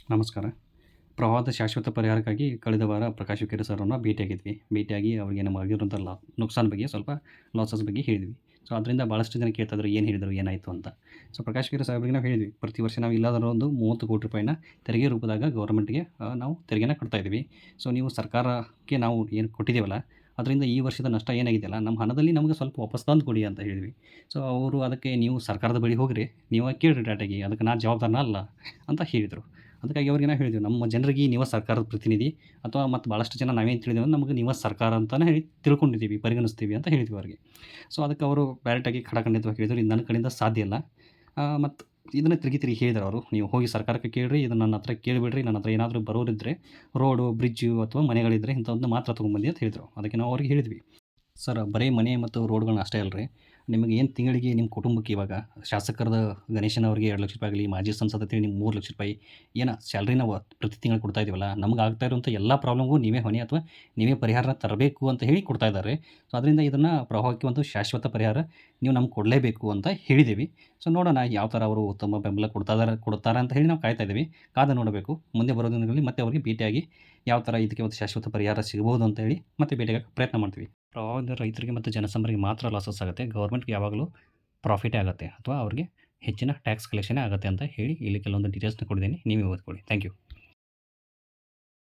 ನಮಸ್ಕಾರ. ಪ್ರವಾಹದ ಶಾಶ್ವತ ಪರಿಹಾರಕ್ಕಾಗಿ ಕಳೆದ ವಾರ ಪ್ರಕಾಶ್ ಹುಕ್ಕೇರಿ ಸರ್‌ರನ್ನ ಭೇಟಿಯಾಗಿದ್ವಿ. ಭೇಟಿಯಾಗಿ ಅವ್ರಿಗೆ ನಮಗಾಗಿರುವಂಥ ನುಕ್ಸಾನ್ ಬಗ್ಗೆ ಸ್ವಲ್ಪ ಲಾಸಸ್ ಬಗ್ಗೆ ಹೇಳಿದ್ವಿ. ಸೊ ಅದರಿಂದ ಭಾಳಷ್ಟು ಜನ ಕೇಳ್ತಾ ಇದ್ರು, ಏನು ಹೇಳಿದರು, ಏನಾಯಿತು ಅಂತ. ಸೊ ಪ್ರಕಾಶ್ ಹುಕ್ಕೇರಿ ಸಾಹೇಬ್ರಿಗೆ ನಾವು ಹೇಳಿದ್ವಿ, ಪ್ರತಿ ವರ್ಷ ನಾವು ಇಲ್ಲಾಂದ್ರೂ ಒಂದು 30,00,00,000 ತೆರಿಗೆ ರೂಪದಾಗ ಗೌರ್ಮೆಂಟ್‌ಗೆ ನಾವು ತೆರಿಗೆನ ಕಟ್ತಾ ಇದ್ದೀವಿ. ಸೊ ನೀವು ಸರ್ಕಾರಕ್ಕೆ ನಾವು ಏನು ಕೊಟ್ಟಿದ್ದೀವಲ್ಲ, ಅದರಿಂದ ಈ ವರ್ಷದ ನಷ್ಟ ಏನಾಗಿದೆಯಲ್ಲ, ನಮ್ಮ ಹಣದಲ್ಲಿ ನಮಗೆ ಸ್ವಲ್ಪ ವಾಪಸ್ ತಂದು ಕೊಡಿ ಅಂತ ಹೇಳಿದ್ವಿ. ಸೊ ಅವರು ಅದಕ್ಕೆ ನೀವು ಸರ್ಕಾರದ ಬಳಿ ಹೋಗ್ರಿ, ನೀವೇ ಕೇಳ್ರಿ ಡೈರೆಕ್ಟಾಗಿ, ಅದಕ್ಕೆ ನಾನು ಜವಾಬ್ದಾರನ ಅಲ್ಲ ಅಂತ ಹೇಳಿದರು. ಅದಕ್ಕಾಗಿ ಅವ್ರಿಗೆ ನಾವು ಹೇಳಿದ್ವಿ, ನಮ್ಮ ಜನರಿಗೆ ನೀವೇ ಸರ್ಕಾರದ ಪ್ರತಿನಿಧಿ ಅಥವಾ ಮತ್ತು ಭಾಳಷ್ಟು ಜನ ನಾವೇನು ತಿಳಿದೇವೆ ಅಂದ್ರೆ ನಮಗೆ ನೀವೇ ಸರ್ಕಾರ ಅಂತಲೇ ಹೇಳಿ ತಿಳ್ಕೊಂಡಿದ್ದೀವಿ, ಪರಿಗಣಿಸ್ತೀವಿ ಅಂತ ಹೇಳಿದ್ವಿ ಅವ್ರಿಗೆ. ಸೊ ಅದಕ್ಕೆ ಅವರು ಡೈರೆಕ್ಟಾಗಿ ಖಡಾಖಂಡಿತವಾಗಿ ಹೇಳಿದರು, ಇದು ನನ್ನ ಕಡೆಯಿಂದ ಸಾಧ್ಯ ಇಲ್ಲ. ಮತ್ತು ಇದನ್ನು ತಿರುಗಿ ಹೇಳಿದ್ರು ಅವರು, ನೀವು ಹೋಗಿ ಸರ್ಕಾರಕ್ಕೆ ಕೇಳಿರಿ, ಇದು ನನ್ನ ಹತ್ರ ಕೇಳಿಬಿಡ್ರಿ, ನನ್ನ ಹತ್ರ ಏನಾದರೂ ಬರೋರಿದ್ದರೆ ರೋಡು, ಬ್ರಿಡ್ಜು ಅಥವಾ ಮನೆಗಳಿದ್ದರೆ ಇಂಥವನ್ನ ಮಾತ್ರ ತೊಗೊಂಬಂದು ಅಂತ ಹೇಳಿದರು. ಅದಕ್ಕೆ ನಾವು ಅವ್ರಿಗೆ ಹೇಳಿದ್ವಿ, ಸರ್ ಬರೀ ಮನೆ ಮತ್ತು ರೋಡ್ಗಳನ್ನ ಅಷ್ಟೇ ಅಲ್ರಿ, ನಿಮಗೆ ಏನು ತಿಂಗಳಿಗೆ ನಿಮ್ಮ ಕುಟುಂಬಕ್ಕೆ ಇವಾಗ ಶಾಸಕರದ ಗಣೇಶನ್ ಅವರಿಗೆ ₹2,00,000 ಆಗಲಿ, ಮಾಜಿ ಸಂಸದ ಅಂತೇಳಿ ನಿಮ್ಗೆ ₹3,00,000 ಏನು ಸ್ಯಾಲ್ರಿ ನಾವು ಪ್ರತಿ ತಿಂಗಳು ಕೊಡ್ತಾ ಇದೀವಲ್ಲ, ನಮ್ಗೆ ಆಗ್ತಾ ಇರುವಂಥ ಎಲ್ಲ ಪ್ರಾಬ್ಲಮ್‌ಗೂ ನೀವೇ ಹೊಣೆ ಅಥವಾ ನೀವೇ ಪರಿಹಾರನ ತರಬೇಕು ಅಂತ ಹೇಳಿ ಕೊಡ್ತಾ ಇದ್ದಾರೆ. ಸೊ ಅದರಿಂದ ಇದನ್ನು ಪ್ರವಾಹಕ್ಕೆ ಒಂದು ಶಾಶ್ವತ ಪರಿಹಾರ ನೀವು ನಮ್ಗೆ ಕೊಡಲೇಬೇಕು ಅಂತ ಹೇಳಿದ್ದೀವಿ. ಸೊ ನೋಡೋಣ ಯಾವ ಥರ ಅವರು ಉತ್ತಮ ಬೆಂಬಲ ಕೊಡ್ತಾರಾ ಅಂತ ಹೇಳಿ ನಾವು ಕಾಯ್ತಾ ಇದ್ದೀವಿ. ಕಾದು ನೋಡಬೇಕು. ಮುಂದೆ ಬರೋ ದಿನಗಳಲ್ಲಿ ಮತ್ತೆ ಅವರಿಗೆ ಭೇಟಿಯಾಗಿ ಯಾವ ಥರ ಇದಕ್ಕೆ ಒಂದು ಶಾಶ್ವತ ಪರಿಹಾರ ಸಿಗಬಹುದು ಅಂತ ಹೇಳಿ ಮತ್ತೆ ಭೇಟಿಯಾಗಕ್ಕೆ ಪ್ರಯತ್ನ ಮಾಡ್ತೀವಿ. ಪ್ರವಾಹದಿಂದ ರೈತರಿಗೆ ಮತ್ತು ಜನಸಾಮಾನ್ಯರಿಗೆ ಮಾತ್ರ ಲಾಸಸ್ ಆಗುತ್ತೆ. ಗೌರ್ಮೆಂಟ್‌ಗೆ ಯಾವಾಗಲೂ ಪ್ರಾಫಿಟೇ ಆಗುತ್ತೆ ಅಥವಾ ಅವ್ರಿಗೆ ಹೆಚ್ಚಿನ ಟ್ಯಾಕ್ಸ್ ಕಲೆಕ್ಷನ್ನೇ ಆಗುತ್ತೆ ಅಂತ ಹೇಳಿ ಇಲ್ಲಿ ಕೆಲವೊಂದು ಡೀಟೇಲ್ಸ್‌ನ ಕೊಟ್ಟಿದ್ದೀನಿ. ನೀವೇ ಓದ್ಕೊಳ್ಳಿ. Thank you.